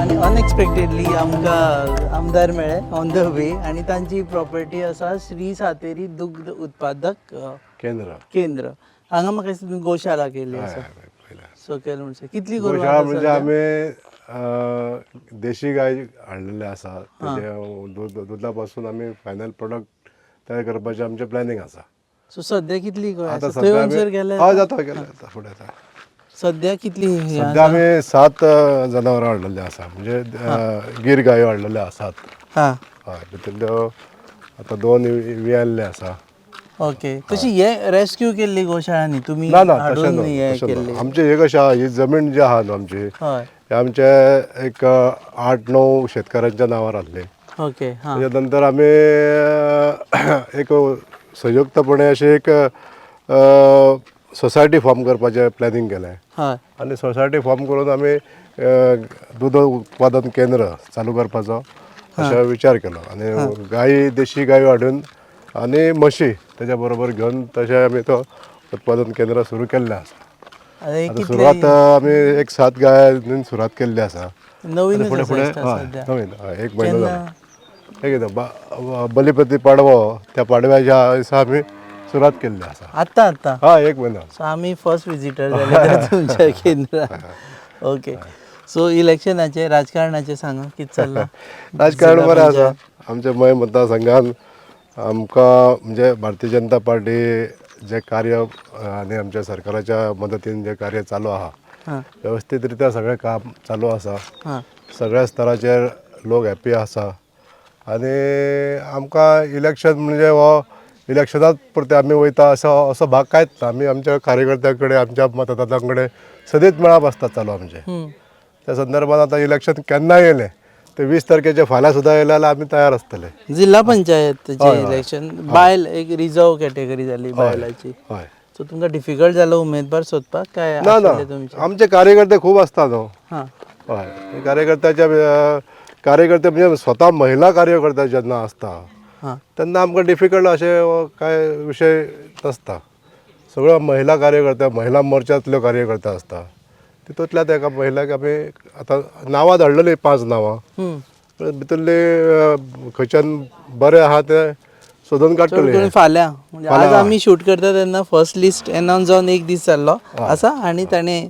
आणि अनएक्सपेक्टेडली आमकां आमदार मेळ्ळे ऑन द वे आणि तांची प्रॉपर्टी आसा श्री सातेरी दुग्ध उत्पादक केंद्र हांगा म्हाका दिसता तुमी गोशाला केल्ली आसा सकयल म्हणजे कितली गोशाळा म्हणजे आम्ही देशी गाय हाडलेले आसा दुधा पासून आम्ही फायनल प्रोडक्ट तयार करपाचें आमचें प्लॅनिंग आसा. सो सध्या कितली गोय आतां आसा थंय वचून गेले जाता फुडें जाता. सध्या कितली सध्या आमी 7 जनावरां हाडलेले आसा म्हणजे गीर गायो हाडलेले आसात. हां हय भितरल्यो आतां 2 वियाल्ले आसा. ओके तशी हे रेस्क्यू केल्ली गोशाळांनी तुमी ना ना तशें हाडून हे न्हू केल्ली आमचे हे कशें आहा ही जमीन जी आहा न्हू आमची हय हे आमचे एक 8-9 शेतकारांच्या नांवार आहले. ओके हां त्याच्या नंतर आमी एक संयुक्तपणे अशें एक सोसायटी फॉर्म करपाचें प्लॅनिंग केलें हय आनी सोसायटी फॉर्म करून आमी दूद उत्पादन केंद्र चालू करपाचो अशें विचार केलो आनी गायी देशी गायो हाडून आनी म्हशी तेच्या बरोबर घेवन तशें आमी तो उत्पादन केंद्र सुरू केल्लें आसा. आतां सुरवात आमी एक 7 गायांनी सुरवात केल्ली आसा. नवीन फुडें फुडें सध्या नवीन एक म्हयनो जालो. एकदा बलिप्रती पाडवो त्या पाडव्याच्या दिसा आमी सुरवात केल्ली आसा. आत्तां हय एक म्हयनो. सो आमी फर्स्ट विजिटर जाले तुमच्या केंद्रात. ओके सो इलेक्शनाचे राजकारणाचे सांगा कितें चल्लां. राजकारण बरें आसा. आमच्या मय मतदारसंघान आमकां म्हणजे भारतीय जनता पार्टी जे कार्य आनी आमच्या सरकाराच्या मदतीन जे कार्य चालू आहा व्यवस्थीत रित्या सगळें काम चालू आसा. सगळ्या स्तराचेर लोक हॅप्पी आसा आनी आमकां इलेक्शन म्हणजे हो इलेक्शनात पुरते आमी वयता असो भाग कांयच ना. आमी आमच्या कार्यकर्त्यां कडेन आमच्या मतदारां कडेन सदीत मेळप आसता चालू आमचें. त्या संदर्भात आतां इलेक्शन केन्नाय येयलें ते 20 तारखेचे फाल्यां सुद्दां येयलें जाल्यार आमी तयार आसतले. जिल्हा पंचायतचे इलेक्शन बायल एक रिजर्व कॅटेगरी जाली बायलाची. हय सो तुमकां डिफिकल्ट जालो उमेदवार सोदपाक काय ना ना तुमचे आमचे कार्यकर्ते खूब आसता न्हू. हां हय कार्यकर्ते म्हणजे स्वता महिला कार्यकर्ते जेन्ना आसता तेन्ना आमकां डिफिकल्ट अशें कांय विशय नसता. सगळ्यो महिला कार्यकर्ते महिला मोर्चांतल्यो कार्यकर्ते आसता तितूंतल्यात एका महिलाक आमी आतां नांवां धाडलेलीं 5 नांवां भितरली खंयच्यान बरें आहा ते सोदून काडटले. फाल्यां म्हणजे आज आमी शूट करता तेन्ना फर्स्ट लिस्ट अनाउन्स जावन एक दीस जाल्लो आसा आनी ताणें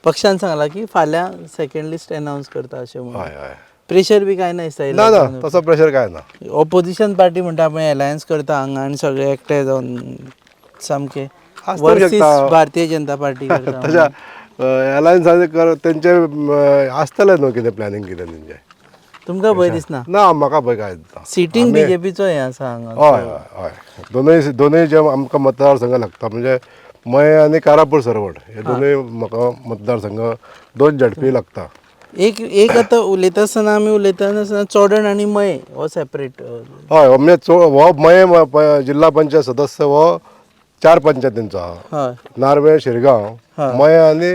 पक्षान सांगलां की फाल्यां सेकंड लिस्ट अनाउन्स करता अशें म्हणून. हय हय प्रेशर बी काय नासता. ना ना तसो प्रेशर काय ना. ऑपोजिशन पार्टी म्हणटा आपण अलायन्स करता हांगा आनी सगळे एकठांय जावन सामके भारतीय जनता पार्टी करता. तशा एलायन्स तेंचे आसतलें न्हू कितें प्लॅनिंग कितें तेंचें. तुमकां भंय दिसना. ना म्हाका भंय कांयच ना. सिटींग बीजेपीचो हें आसा हांगा. हय हय हय दोनूय जे आमकां मतदारसंघ लागता म्हणजे मय आनी कारापूर सरवड हे दोनूय म्हाका मतदारसंघ 2 झडपी लागता. एक आतां उलयता आसतना आमी उलयतना चोडण आनी मय हो सेपरेट. हय म्हणजे हो मय जिल्हा पंचायत सदस्य हो 4 पंचायतींचो आहा. हय नार्वे शिरगांव मय आनी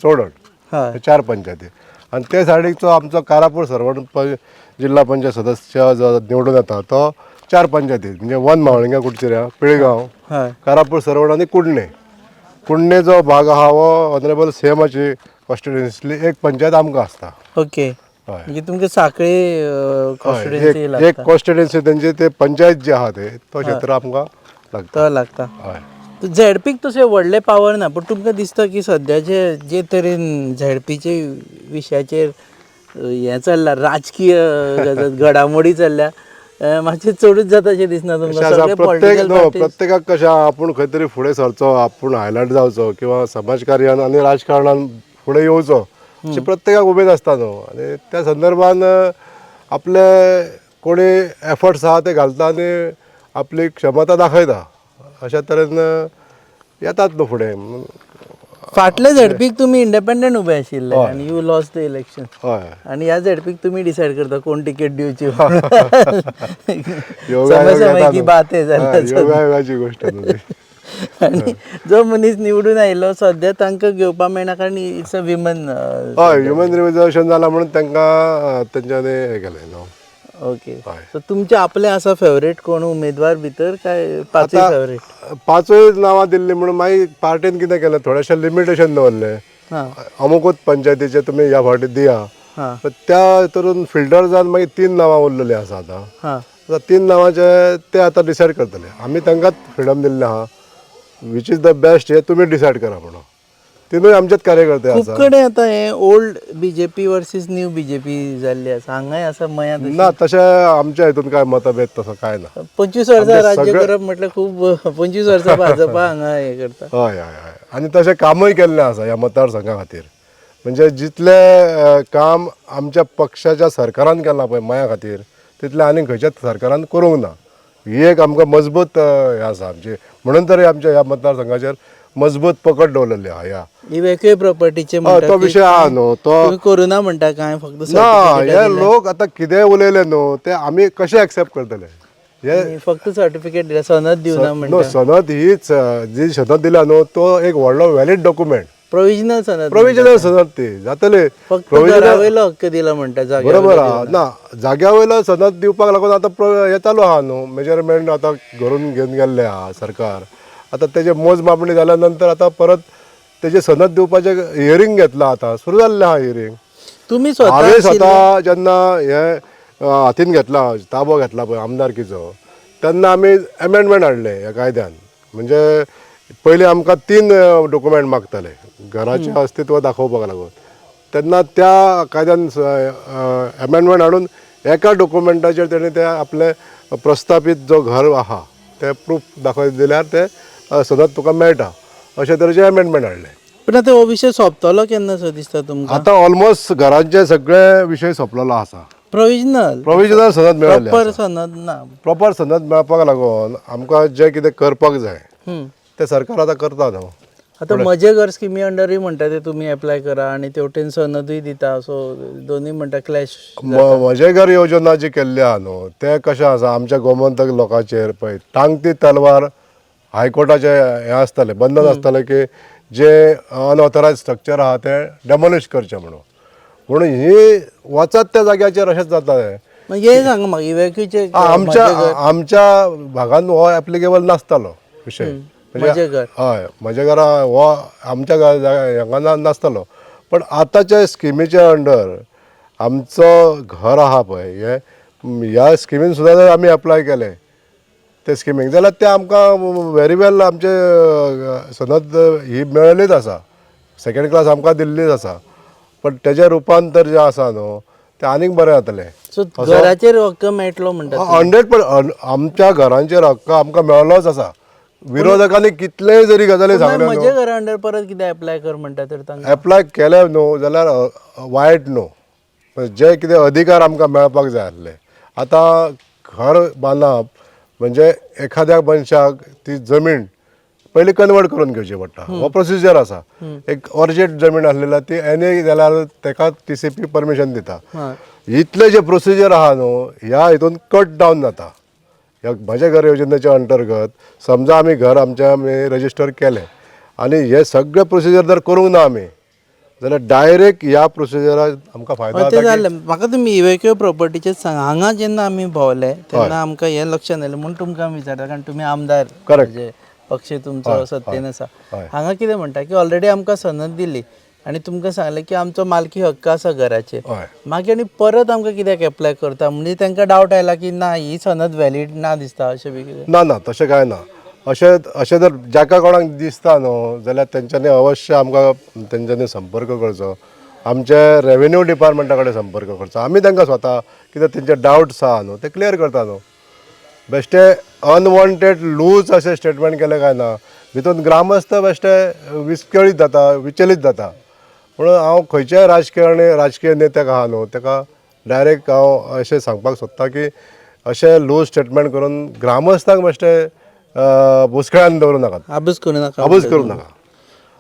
चोडण हय 4 पंचायती आनी ते सायडीचो आमचो कारापूर सरवड जिल्हा पंचायत सदस्य जो निवडून येता तो 4 पंचायती म्हणजे 1 मावळिंगा कुडचिऱ्या पिळगांव हय कारापूर सरवड आनी कुडणे जो भाग आहा हो ऑनरेबल सीएमाची कॉन्स्टिट्युएन्सीतली एक पंचायत आमकां आसता. ओके म्हणजे तुमकां साखळे कॉन्स्टिट्युएन्सी एक कॉन्स्टिट्युएन्सी तेंचे ते पंचायत जे आहा ते तो क्षेत्र आमकां लागता. लागता. हय झेडपीक तशें व्हडलें पावर ना पूण तुमकां दिसता की सद्याचे जे तरेन झेडपीचे विशयाचेर हें चल्लां राजकीय घडामोडी चल्ल्या मातशें चडूच जाता अशें दिसना तुमकां. प्रत्येकाक कशें आपूण खंय तरी फुडें सरचो आपूण हायलायट जावचो किंवा समाजकार्यान आनी राजकारणान फुडें येवचो अशी प्रत्येकाक उमेद आसता न्हू आनी त्या संदर्भान आपले कोणी एफर्ट्स आहा ते घालता आनी आपली क्षमता दाखयता अशा तरेन येतात न्हू फुडें. फाटल्या झेडपीक तुमी इंडिपेंडंट उबे आशिल्ले आनी यू लॉस्ट द इलेक्शन. हय आनी ह्या झेडपीक तुमी डिसायड करता कोण टिकेट दिवची. योगायोगाची गोश्ट न्हू. आनी जो मनीस निवडून आयलो सद्या तांकां घेवपा मेळना कारण इट्स अ विमन. हय ह्युमन रिजर्वेशन जालां म्हणून तांकां तेंच्यांनी हें केलें न्हू. ओके सो तुमचे आपले आसा फेवरेट कोण उमेदवार भितर काय 5 फेवरेट? 5 नांवां दिल्लीं म्हणून मागीर पार्टीन कितें केलें थोडेशें लिमिटेशन दवरलें. अमुकूच पंचायतीचे तुमी ह्या फावटी दिया हां पण त्या हितून फिल्टर जावन मागीर 3 नांवां उरलेली आसा आतां. हां आता 3 नांवांचे ते आतां डिसायड करतले. आमी तांकांच फ्रिडम दिल्लें आहा, वीच इज द बेस्ट हे तुमी डिसायड करा म्हणून. तिनूय आमचेच कार्यकर्ते खूप आसा. कडेन आतां हे old BJP versus new BJP जाल्ली आसा, हांगाय आसा मयां तशी. ना तशें आमच्या हितून काय मतभेद तसो काय ना. 25 वर्सां राज्य करप म्हटल्यार खूब 25 वर्सां भाजपा हांगा हे करता. हय हय हय. आनी तशें कामूय केल्लें आसा ह्या मतदारसंघा खातीर. म्हणजे जितले काम आमच्या पक्षाच्या सरकारान केलां पळय मया खातीर, तितलें आनी खंयच्याच सरकारान करूंक ना. ही एक आमकां मजबूत हे आसा आमची. म्हणून तरी आमच्या ह्या मतदारसंघाचेर मजबूत पकड दवरलेली आहा. ह्या इवॅक्युए प्रॉपर्टीचे तो विशय आहा न्हू तो. तुम्ही करुना म्हणटा काय फक्त ना certificate हे लोक आतां कितें उलयले न्हू ते आमी कशें एक्सेप्ट करतले. हे दिल्या. फक्त सर्टिफिकेट दिला, सनद दिवना नो म्हणटा. सनद हीच जी सनद दिला न्हू तो एक व्हडलो वॅलीड डॉक्युमेंट. प्रोविजनल सनद प्रोविजनल सनद ती जातले. फक्त घरावयलो हक्क दिला म्हणटा जाग्यार. बरोबर आहा. ना जाग्या वयलो सनद दिवपाक लागून आतां हे चालू आहा न्हू. मेजरमेंट आतां घरून घेवन गेल्ले आहा सरकार. आतां तेजे मोजमापणी जाल्या नंतर आतां परत तेजे सनद दिवपाचें हियरींग घेतलां. आतां सुरू जाल्लें आहा हियरींग. तुम्ही हांवें स्वतः स्वता जेन्ना हे हातीन घेतला ताबो घेतला पळय आमदारकीचो तेन्ना आमी एमेंडमेंट हाडले ह्या कायद्यान. म्हणजे पयलीं आमकां 3 डॉक्युमेंट मागताले घराचें अस्तित्व दाखोवपाक लागून. तेन्ना त्या कायद्यान एमेंडमेंट हाडून एका डॉक्युमेंटाचेर तेणी ते आपले प्रस्थापीत जो घर आहा ते प्रूफ दाखय दिल्यार ते सनद तुका मेळटा. अशे तरेचे एमेंडमेंट हाडले. पण आता हो विषय सोंपतलो केन्ना सो दिसता तुमकां? आतां ऑलमोस्ट घरांचे सगळे विशय सोंपलेलो आसा. प्रोविजनल सनद मेळ्ळेले प्रॉपर सनद ना. प्रॉपर सनद मेळपाक लागून आमकां जें कितें करपाक जाय ते सरकार आतां करता न्हू. आता म्हजे घर स्किमी अंडरूय म्हणटा ते तुम्ही एप्लाय करा आणि तेवटेन सनदूय दिता, सो दोन्ही म्हणटा क्लॅश. म्हजे घर योजना जी केल्ली आहा न्हू ते कशें आसा आमच्या गोमंतक लोकांचेर पळय टांगती तलवार हायकोर्टाचे हे आसताले बंधन आसताले की जे अनऑथरायज स्ट्रक्चर आहा ते डेमोलिश करचे म्हणून ही वचत त्या जाग्याचेर अशेंच जातालें. हे सांग म्हाका इवॅक्यूचे आमच्या भागांत हो एप्लिकेबल नासतालो विशय. म्हजें घर. हय म्हज्या घरा हो आमच्या हांगा नासतालो. पण आतांच्या स्किमीचे अंडर आमचो घर आहा पळय हे ह्या स्किमीन सुद्दां जर आमी एप्लाय केले ते स्किमीक जाल्यार ते आमकां व्हेरी वेल आमचे सनद ही मेळ्ळीच आसा. सेकंड क्लास आमकां दिल्लीच आसा. पण तेजें रुपांतर जें आसा न्हू तें आनीक बरें जातलें. सो घराचेर हक्क मेळटलो म्हणटा. 100% आमच्या घरांचेर हक्क आमकां मेळ्ळोच आसा. विरोधकांनी कितलेय जरी गजाली सांगले म्हजे घरा अंडर परत कितें एप्लाय कर म्हणटा तर तांकां एप्लाय केले न्हू जाल्यार वायट न्हू. जे कितें अधिकार आमकां मेळपाक जाय आसले. आतां घर बांदप म्हणजे एखाद्या मनशाक ती जमीन पयलीं कन्वर्ट करून घेवची पडटा. हो प्रोसिजर आसा. एक ऑर्जेट जमीन आसलेली ती एनी जाल्यार तेका TCP परमिशन दिता. इतले जे प्रोसिजर आहा न्हू ह्या हितून कट डावन जाता. ह्या म्हज्या घर योजनेच्या अंतर्गत समजा आमी घर आमी रजिस्टर केलें आनी हे सगळे प्रोसिजर जर करूंक ना आमी जाल्यार डायरेक्ट ह्या प्रोसिजरान आमकां फायदो ते जाता. जालें. म्हाका तुमी इवॅक्युए प्रॉपर्टीचेच सांगा. हांगा जेन्ना आमी भोंवले तेन्ना आमकां हें लक्षात आयलें म्हणून तुमकां विचारता कारण तुमी आमदार म्हणजे पक्ष तुमचो सत्तेन आसा. हांगा कितें म्हणटा की ऑलरेडी आमकां सनद दिली आनी तुमकां सांगलें की आमचो मालकी हक्क आसा घराचेर. मागीर आनी परत आमकां कित्याक एप्लाय करता म्हणजे तांकां डावट आयला की ना ही सनद वॅलीड ना दिसता अशें बी कितें. ना तशें काय ना. अशें जर जाका कोणाक दिसता न्हू जाल्यार तेंच्यांनी अवश्य आमकां तेंच्यांनी संपर्क करचो. आमचे रेव्हेन्यू डिपार्टमेंटा कडेन संपर्क करचो. आमी तांकां स्वता कितें तेंचे डावट्स आहा न्हू ते क्लियर करता न्हू. बेश्टे अनवॉन्टेड लूज अशें स्टेटमेंट केलें काय ना. भितून ग्रामस्थ बेश्टे विस्कळीत जाता विचलीत जाता. म्हणून हांव खंयच्याय राजकीय नेत्याक आहा न्हू ताका डायरेक्ट हांव अशें सांगपाक सोदता की अशें लूज स्टेटमेंट करून ग्रामस्थांक बेश्टे बुसकळ्यान दवरूं नाकात. आबूज करूं नाका. आबूज करूं नाका.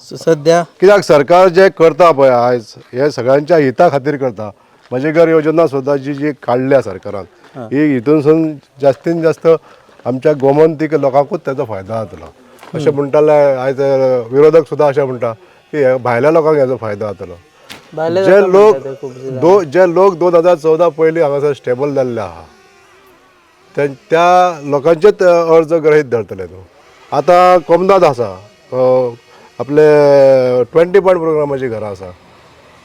सद्या कित्याक सरकार जे करता पळय आयज हे सगळ्यांच्या हिता खातीर करता. म्हजे घर योजना सुद्दां जी काडल्या सरकारान ही हितूनसून जास्तीन जास्त आमच्या गोमंतीक लोकांकूच तेजो फायदो जातलो. अशें म्हणटाले आयज विरोधक सुद्दां अशें म्हणटा की भायल्या लोकांक हेजो फायदो जातलो. जे लोक 2014 पयलीं हांगासर स्टेबल जाल्ले आहा त्या लोकांचेच अर्ज ग्रहीत धरतले न्हू. आतां कोमदाद आसा आपले 20 पॉयंट प्रोग्रामाची घरां आसा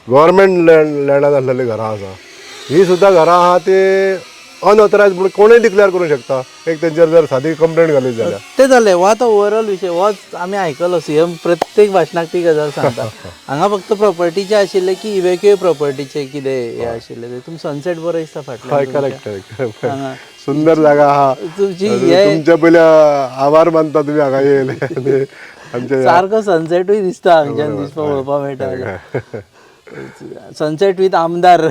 गव्हर्मेंट लँडान आसलेली घरां आसा ही सुद्दां घरां आहा ती अनऑथरायज म्हणून कोणूय डिक्लेअर करूंक शकता एक तेंचेर जर सादी कंप्लेंट घालीत जाल्यार ते जालें हो आतां ओवरऑल विशय होच आमी आयकलो सीएम प्रत्येक भाशणाक ती गजाल सांगता हांगा फक्त प्रॉपर्टीचे आशिल्ले की इवॅक्युए प्रॉपर्टीचे कितें हे आशिल्ले ते तुमकां सनसेट बरो दिसता हय फाटल्यान करेक्ट हांगा सुंदर जागा आहा तुमची हे तुमचे पयले आभार मानता तुमी हांगा येयले आनी आमचे सारको सनसेटूय दिसता हांगच्यान दिसपा पळोवपा मेळटा सनसेट विथ आमदार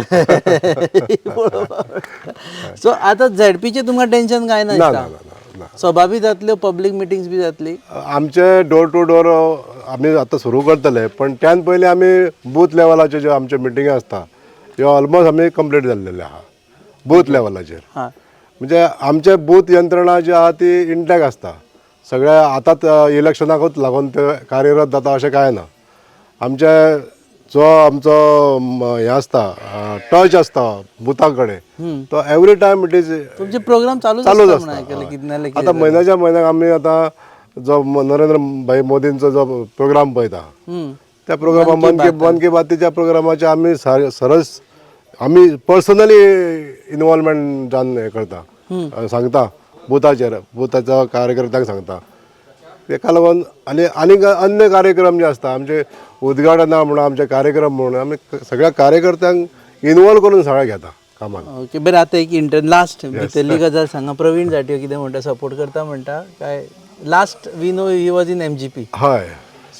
सो आतां झेडपीचे तुमकां टेन्शन काय ना ना दिसता ना ना सभा बी जातल्यो पब्लीक मिटिंग्स बी जातली आमचे डोर टू डोर आमी आतां सुरू करतले पण त्यान पयलीं आमी बूथ लेवलाचे ज्यो आमच्यो मिटिंगी आसता त्यो ऑलमोस्ट आमी कंप्लीट जाल्लेले आहा बूथ लेवलाचेर हां म्हणजे आमचे बूथ यंत्रणा जी आहा ती इंटॅक्ट आसता सगळ्या आतांच इलेक्शनाकूच लागून ते कार्यरत जाता अशें कांय ना आमचे जो आमचो हें आसता टच आसता बुथा कडेन तो एवरी टायम इट इज तुमचे प्रोग्राम चालूच चालूच आसता म्हणून आसता आयकलें कितें नाल्यार आतां म्हयन्याच्या म्हयन्याक आमी आतां जो नरेंद्र भाई मोदींचो जो प्रोग्राम पळयता त्या प्रोग्रामा मन की बातीच्या प्रोग्रामाचे आमी सरस आमी पर्सनली इनवॉल्वमेंट जावन हें करता सांगता बुथाच्या कार्यकर्त्यांक सांगता तेका लागून आनी अन्य कार्यक्रम जे आसता आमचे उद्घाटनां म्हणून आमचे कार्यक्रम म्हणून आमी सगळ्या कार्यकर्त्यांक इनवॉल्व करून सगळें घेता कामाक ओके बरें आतां एक लास्ट भितरली गजाल सांगा प्रवीण जाटयो कितें म्हणटा सपोर्ट करता म्हणटा काय last we know he was in MGP हय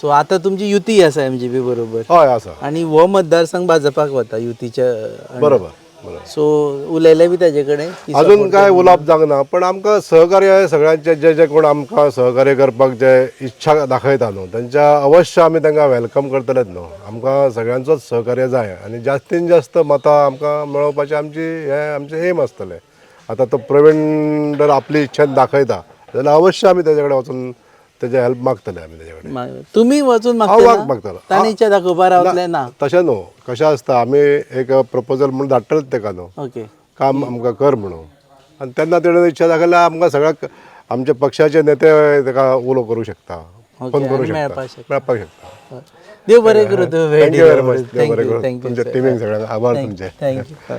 सो आतां तुमची युती आसा एमजीपी बरोबर हय आसा आनी हो मतदारसंघ भाजपाक वता युतीच्या बरोबर सो उलयले बी ताजे कडेन की अजून काय उलोवप जावंक ना पण आमकां सहकार्य सगळ्यांचे जे जे कोण आमकां सहकार्य करपाक जे इच्छा दाखयता न्हू तेंच्या अवश्य आमी तांकां वेलकम करतलेच न्हू आमकां सगळ्यांचोच सहकार्य जाय आनी जास्तीन जास्त मतां आमकां मेळोवपाचें आमचें एम आसतलें आतां तो प्रवीण जर आपली इच्छा दाखयता जाल्यार अवश्य आमी तेजे कडेन वचून तेजे हेल्प मागतले आमी तेजे कडेन तुमी वचून मागतलो ताणी इच्छा दाखोवपा रावतले ना तशें न्हू कशें आसता आमी एक प्रपोजल म्हणून धाडटलेच तेका न्हू ओके काम आमकां कर म्हणून आनी तेन्ना तेणें इच्छा दाखयल्यार आमकां सगळ्याक आमचे पक्षाचे नेते तेका उलो करूं शकता फोन करूं शकता मेळपाक शकता देव बरें करूं थँक्यू व्हेरी मच देव बरें करूं तुमच्या टिमीक सगळ्यांक आभार तुमचे थँक्यू